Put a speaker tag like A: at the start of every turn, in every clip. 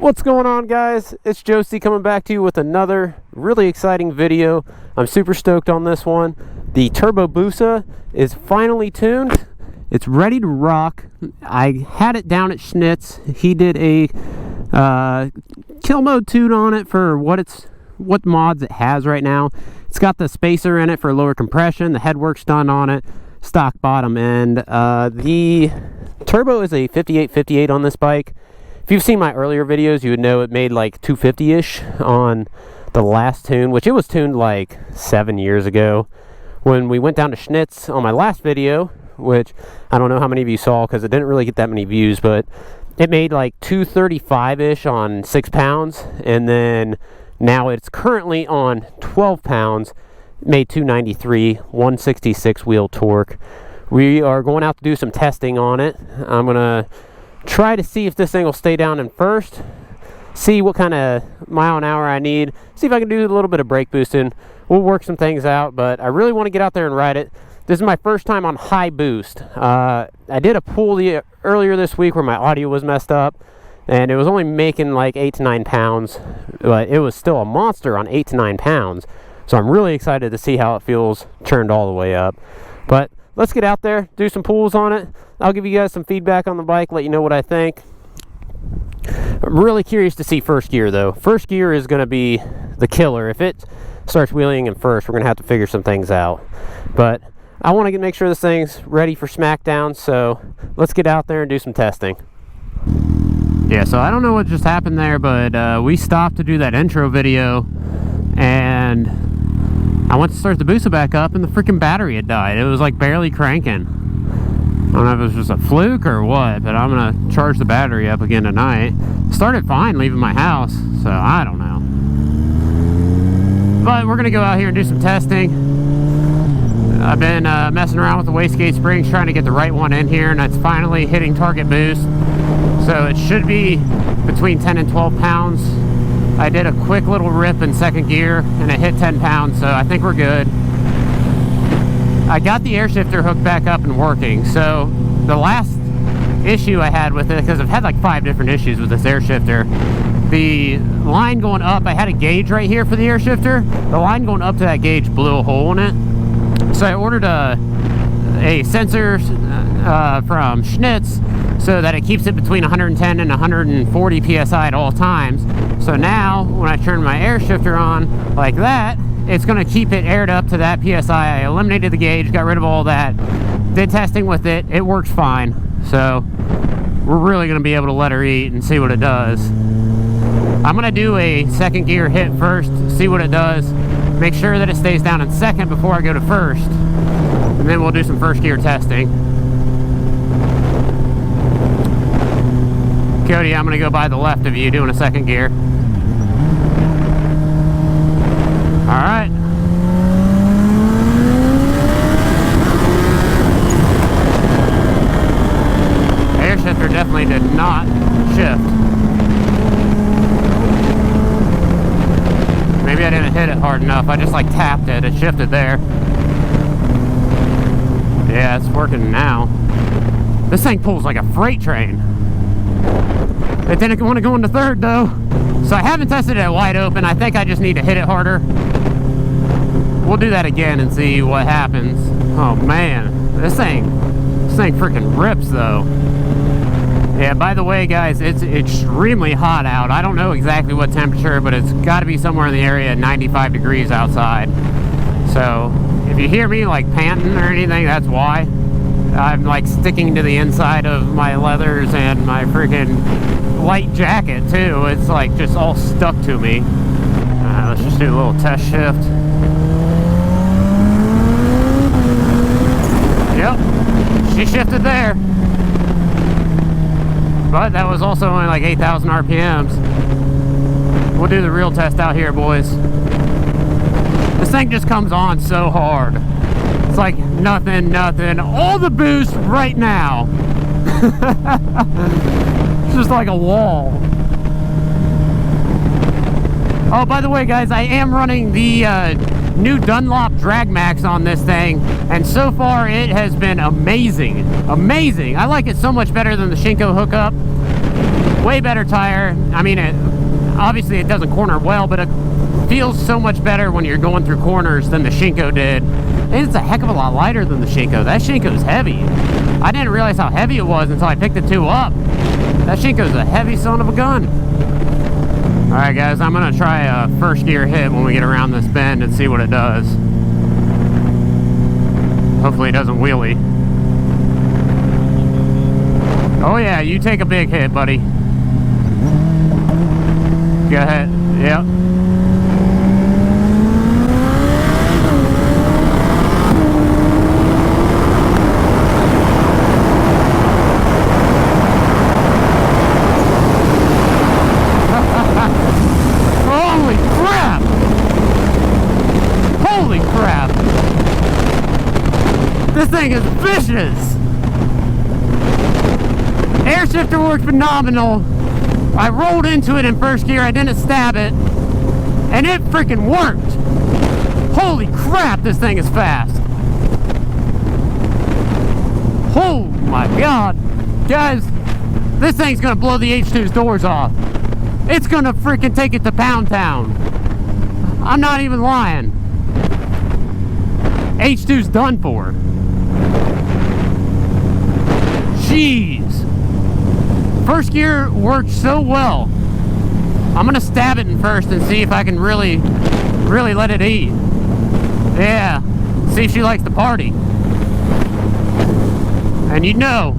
A: What's going on, guys? It's Josie coming back to you with another really exciting video. I'm super stoked on this one. The turbo Busa is finally tuned. It's ready to rock. I had it down at Schnitz. He did a kill mode tune on it for what mods it has right now. It's got the spacer in it for lower compression. The headwork's done on it. Stock bottom end. The turbo is a 5858 on this bike. If you've seen my earlier videos, you would know it made like 250-ish on the last tune, which it was tuned like 7 years ago. When we went down to Schnitz on my last video, which I don't know how many of you saw because it didn't really get that many views, but it made like 235-ish on 6 pounds, and then now it's currently on 12 pounds, made 293, 166 wheel torque. We are going out to do some testing on it. I'm going to try to see if this thing will stay down in first, see what kind of mile an hour I need, see if I can do a little bit of brake boosting. We'll work some things out, but I really want to get out there and ride it. This is my first time on high boost. I did a pull earlier this week where my audio was messed up, and it was only making like 8 to 9 pounds, but it was still a monster on 8 to 9 pounds. So I'm really excited to see how it feels turned all the way up. But let's get out there, do some pulls on it. I'll give you guys some feedback on the bike, let you know what I think. I'm really curious to see first gear though. First gear is going to be the killer. If it starts wheeling in first, we're going to have to figure some things out. But I want to make sure this thing's ready for smackdown, so let's get out there and do some testing. Yeah, so I don't know what just happened there, but we stopped to do that intro video, and I went to start the Busa back up, and the freaking battery had died. It was like barely cranking. I don't know if it was just a fluke or what, but I'm gonna charge the battery up again tonight. Started fine leaving my house, so I don't know. But we're gonna go out here and do some testing. I've been messing around with the wastegate springs, trying to get the right one in here, and it's finally hitting target boost. So it should be between 10 and 12 pounds. I did a quick little rip in second gear, and it hit 10 pounds, so I think we're good. I got the air shifter hooked back up and working. So the last issue I had with it, because I've had like 5 different issues with this air shifter, the line going up, I had a gauge right here for the air shifter. The line going up to that gauge blew a hole in it. So I ordered a sensor from Schnitz so that it keeps it between 110 and 140 psi at all times. So now when I turn my air shifter on like that, it's going to keep it aired up to that psi. I eliminated the gauge, got rid of all that, did testing with it, it works fine. So we're really going to be able to let her eat and see what it does. I'm going to do a second gear hit first, see what it does, make sure that it stays down in second before I go to first, and then we'll do some first gear testing. Cody, I'm going to go by the left of you doing a second gear. Alright. Air shifter definitely did not shift. Maybe I didn't hit it hard enough. I just like tapped it. It shifted there. Yeah, it's working now. This thing pulls like a freight train. It didn't want to go into third though. So I haven't tested it at wide open. I think I just need to hit it harder. We'll do that again and see what happens. Oh man, this thing freaking rips though. Yeah, by the way guys, it's extremely hot out. I don't know exactly what temperature, but it's got to be somewhere in the area of 95 degrees outside. So if you hear me like panting or anything, that's why. I'm like sticking to the inside of my leathers and my freaking light jacket too. It's like just all stuck to me. Let's just do a little test shift. Yep, she shifted there. But that was also only like 8,000 RPMs. We'll do the real test out here, boys. This thing just comes on so hard. It's like nothing, all the boost right now. It's just like a wall. Oh, by the way guys, I am running the new Dunlop Drag Max on this thing, and so far it has been amazing. I like it so much better than the Shinko hookup. way better tire. I mean, obviously it doesn't corner well, but it feels so much better when you're going through corners than the Shinko did. And it's a heck of a lot lighter than the Shinko. That Shinko's heavy. I didn't realize how heavy it was until I picked the two up. That Shinko's a heavy son of a gun. Alright guys, I'm gonna try a first gear hit when we get around this bend and see what it does. Hopefully it doesn't wheelie. Oh yeah, you take a big hit, buddy. Go ahead. Yep. Holy crap! Holy crap! This thing is vicious! Air shifter worked phenomenal. I rolled into it in first gear, I didn't stab it, and it freaking worked! Holy crap, this thing is fast! Oh my god! Guys, this thing's gonna blow the H2's doors off. It's gonna freaking take it to Pound Town. I'm not even lying. H2's done for. Jeez. First gear worked so well. I'm gonna stab it in first and see if I can really let it eat. Yeah, see if she likes to party. And you know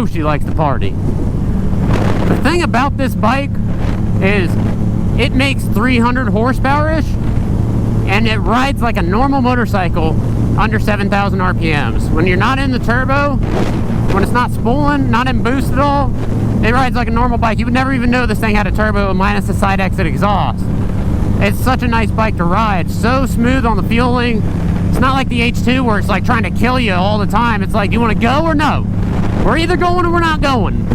A: she likes to party. The thing about this bike is it makes 300 horsepower-ish and it rides like a normal motorcycle under 7,000 RPMs. When you're not in the turbo, when it's not spooling, not in boost at all, it rides like a normal bike. You would never even know this thing had a turbo minus the side exit exhaust. It's such a nice bike to ride. So smooth on the fueling. It's not like the H2 where it's like trying to kill you all the time. It's like, you want to go or no? We're either going or we're not going.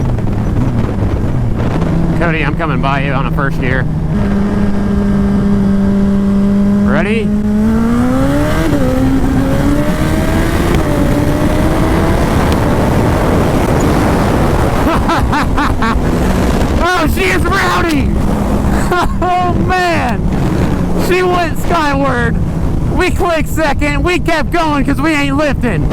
A: Cody, I'm coming by you on a first gear. Ready? Oh, she is rowdy! Oh man! She went skyward. We clicked second. We kept going because we ain't lifting.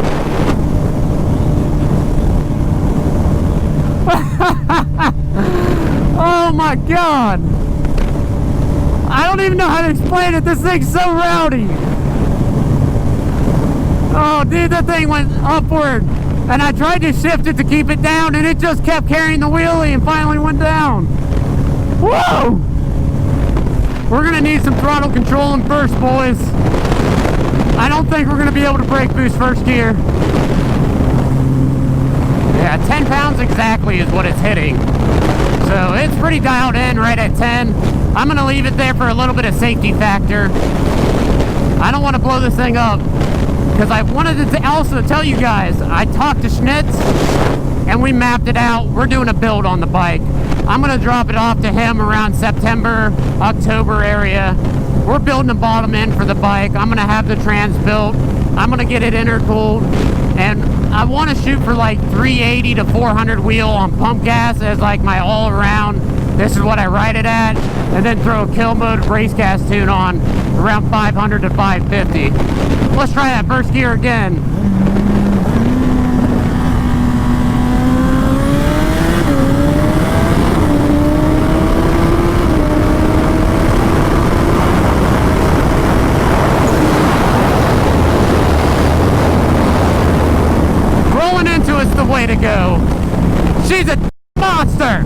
A: Oh my god! I don't even know how to explain it. This thing's so rowdy. Oh dude, that thing went upward. And I tried to shift it to keep it down, and it just kept carrying the wheelie and finally went down. Whoa! We're gonna need some throttle control in first, boys. I don't think we're gonna be able to brake boost first gear. Yeah, 10 pounds exactly is what it's hitting. So it's pretty dialed in right at 10. I'm gonna leave it there for a little bit of safety factor. I don't want to blow this thing up. Because I wanted to also tell you guys, I talked to Schnitz and we mapped it out. We're doing a build on the bike. I'm going to drop it off to him around September, October area. We're building a bottom end for the bike. I'm going to have the trans built. I'm going to get it intercooled. And I want to shoot for like 380 to 400 wheel on pump gas as like my all around. This is what I ride it at. And then throw a kill mode race gas tune on around 500 to 550. Let's try that first gear again. Rolling into it's the way to go. She's a monster.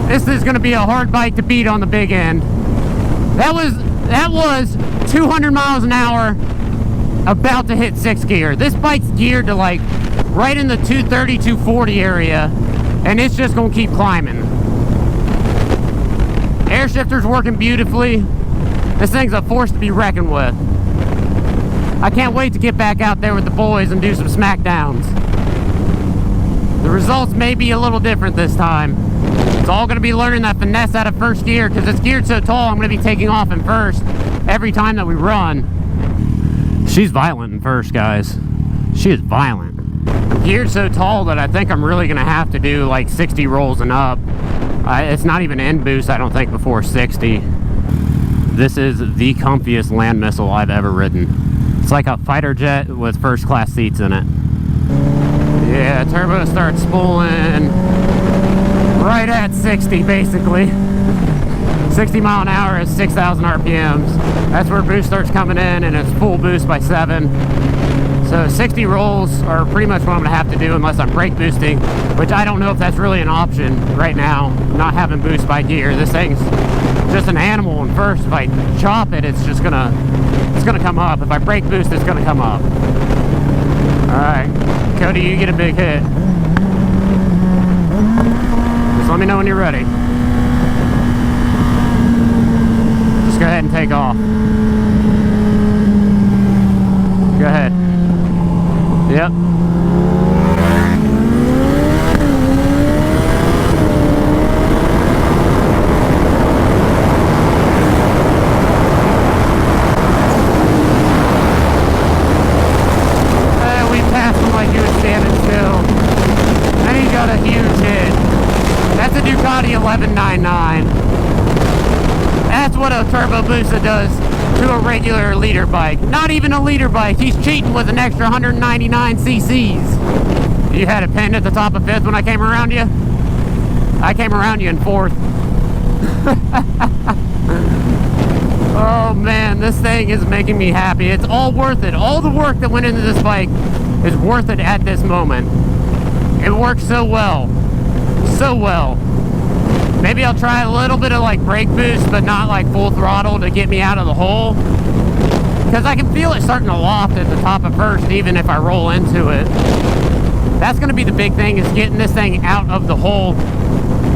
A: This is going to be a hard bike to beat on the big end. That was 200 miles an hour, about to hit 6th gear. This bike's geared to like right in the 230, 240 area, and it's just gonna keep climbing. Air shifter's working beautifully. This thing's a force to be reckoned with. I can't wait to get back out there with the boys and do some smackdowns. The results may be a little different this time. It's all going to be learning that finesse out of first gear because it's geared so tall. I'm going to be taking off in first every time that we run. She's violent in first, guys. She is violent. geared so tall that I think I'm really gonna have to do like 60 rolls and up. It's not even in boost, I don't think, before 60. This is the comfiest land missile I've ever ridden. It's like a fighter jet with first class seats in it. Yeah, turbo starts spooling right at 60 basically. 60 mile an hour is 6,000 RPMs. That's where boost starts coming in, and it's full boost by 7. So 60 rolls are pretty much what I'm gonna have to do unless I'm brake boosting, which I don't know if that's really an option right now, not having boost by gear. This thing's just an animal, and first, if I chop it, it's gonna come up. If I brake boost, it's gonna come up. All right, Cody, you get a big hit. Just let me know when you're ready. Just go ahead and take off. Go ahead. Yep. We passed him like he was standing still. And he got a huge hit. That's a Ducati 1199. That's what a Turbo Busa does to a regular leader bike. Not even a leader bike. He's cheating with an extra 199 cc's. You had it pinned at the top of 5th when I came around you? I came around you in 4th. Oh man, this thing is making me happy. It's all worth it. All the work that went into this bike is worth it at this moment. It works so well. So well. Maybe I'll try a little bit of like brake boost, but not like full throttle to get me out of the hole. Because I can feel it starting to loft at the top of 1st, even if I roll into it. That's going to be the big thing, is getting this thing out of the hole.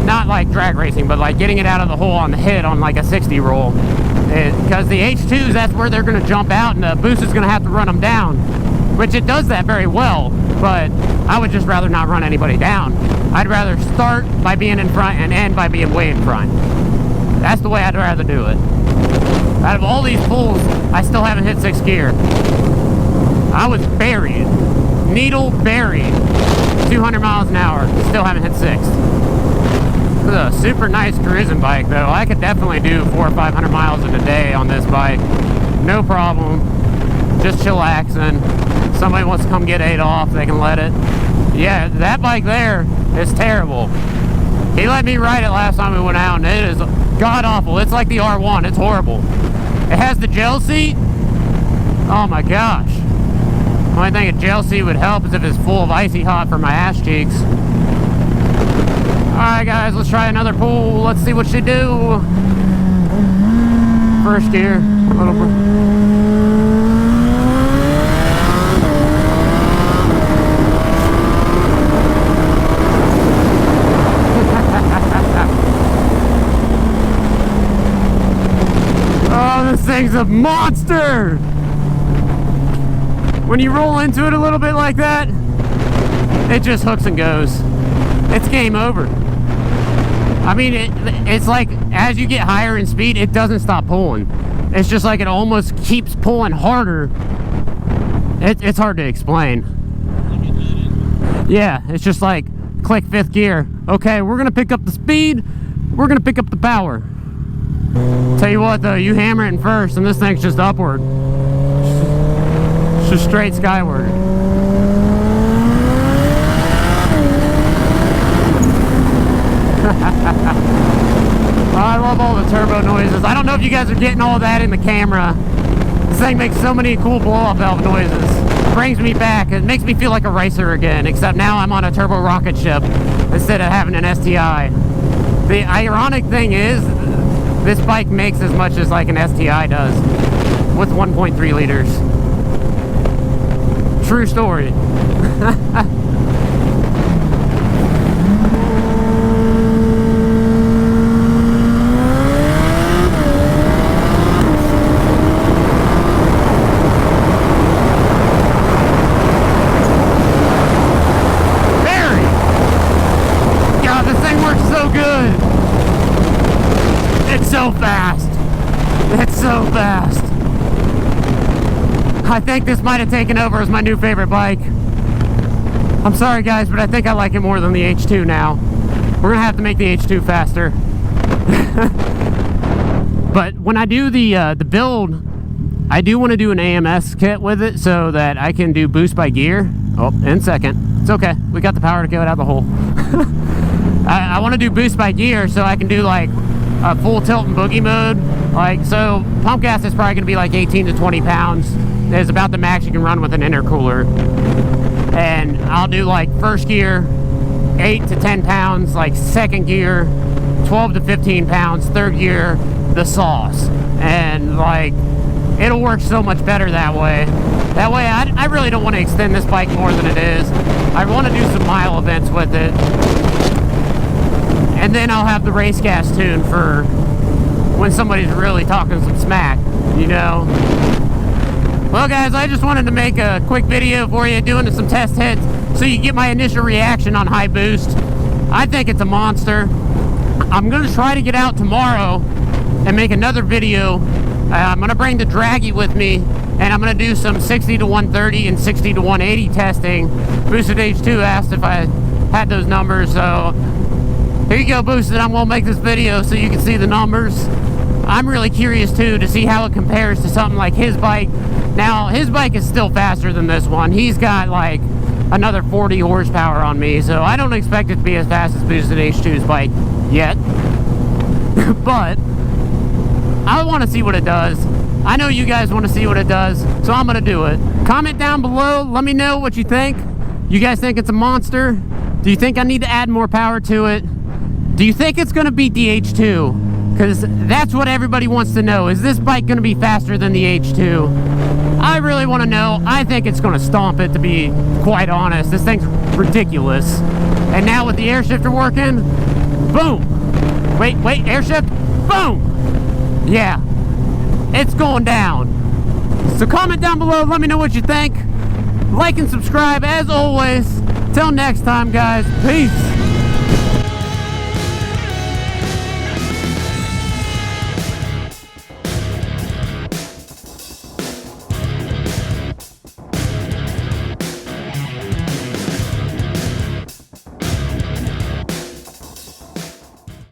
A: Not like drag racing, but like getting it out of the hole on the hit on like a 60 roll. Because the H2s, that's where they're going to jump out, and the boost is going to have to run them down. Which it does that very well, but I would just rather not run anybody down. I'd rather start by being in front and end by being way in front. That's the way I'd rather do it. Out of all these pulls, I still haven't hit 6th gear. I was buried, needle buried, 200 miles an hour, still haven't hit 6th. This is a super nice cruising bike though. I could definitely do 400 or 500 miles in a day on this bike. No problem, just chillaxing. Somebody wants to come get 8 off, they can let it. Yeah, that bike there is terrible. He let me ride it last time we went out, and it is god-awful. It's like the R1. It's horrible. It has the gel seat. Oh, my gosh. The only thing a gel seat would help is if it's full of icy hot for my ass cheeks. Alright, guys, let's try another pull. Let's see what she do. 1st gear. A little bit. This thing's a monster! When you roll into it a little bit like that, it just hooks and goes. It's game over. I mean, it's like as you get higher in speed, it doesn't stop pulling. It's just like it almost keeps pulling harder. It's hard to explain. Yeah, it's just like click 5th gear. Okay, we're gonna pick up the speed, we're gonna pick up the power. Tell you what though, you hammer it in 1st and this thing's just upward. It's just straight skyward. I love all the turbo noises. I don't know if you guys are getting all of that in the camera. This thing makes so many cool blow-off valve noises. It brings me back. It makes me feel like a racer again, except now I'm on a turbo rocket ship instead of having an STI. The ironic thing is, this bike makes as much as like an STI does with 1.3 liters. True story. So fast. It's so fast. I think this might have taken over as my new favorite bike. I'm sorry guys, but I think I like it more than the H2 now. We're gonna have to make the H2 faster. But when I do the build, I do want to do an AMS kit with it so that I can do boost by gear. Oh, in second. It's okay. We got the power to get out of the hole. I want to do boost by gear so I can do like a full tilt and boogie mode. Like, so pump gas is probably going to be like 18 to 20 pounds. It's about the max you can run with an intercooler. And I'll do like first gear, 8 to 10 pounds, like second gear, 12 to 15 pounds, third gear, the sauce. And like, it'll work so much better that way. That way, I really don't want to extend this bike more than it is. I want to do some mile events with it. And then I'll have the race gas tune for when somebody's really talking some smack, you know? Well guys, I just wanted to make a quick video for you doing some test hits so you get my initial reaction on high boost. I think it's a monster. I'm going to try to get out tomorrow and make another video. I'm going to bring the Draggy with me, and I'm going to do some 60 to 130 and 60 to 180 testing. Boosted H2 asked if I had those numbers, so here you go, Boosted. I'm going to make this video so you can see the numbers. I'm really curious too to see how it compares to something like his bike. Now, his bike is still faster than this one. He's got like another 40 horsepower on me, so I don't expect it to be as fast as Boosted H2's bike yet. But I want to see what it does. I know you guys want to see what it does, so I'm going to do it. Comment down below. Let me know what you think. You guys think it's a monster? Do you think I need to add more power to it? Do you think it's going to beat the H2? Because that's what everybody wants to know. Is this bike going to be faster than the H2? I really want to know. I think it's going to stomp it, to be quite honest. This thing's ridiculous. And now with the air shifter working, boom. Wait, air shift? Boom. Yeah, it's going down. So comment down below, let me know what you think. Like and subscribe as always. Till next time guys, peace.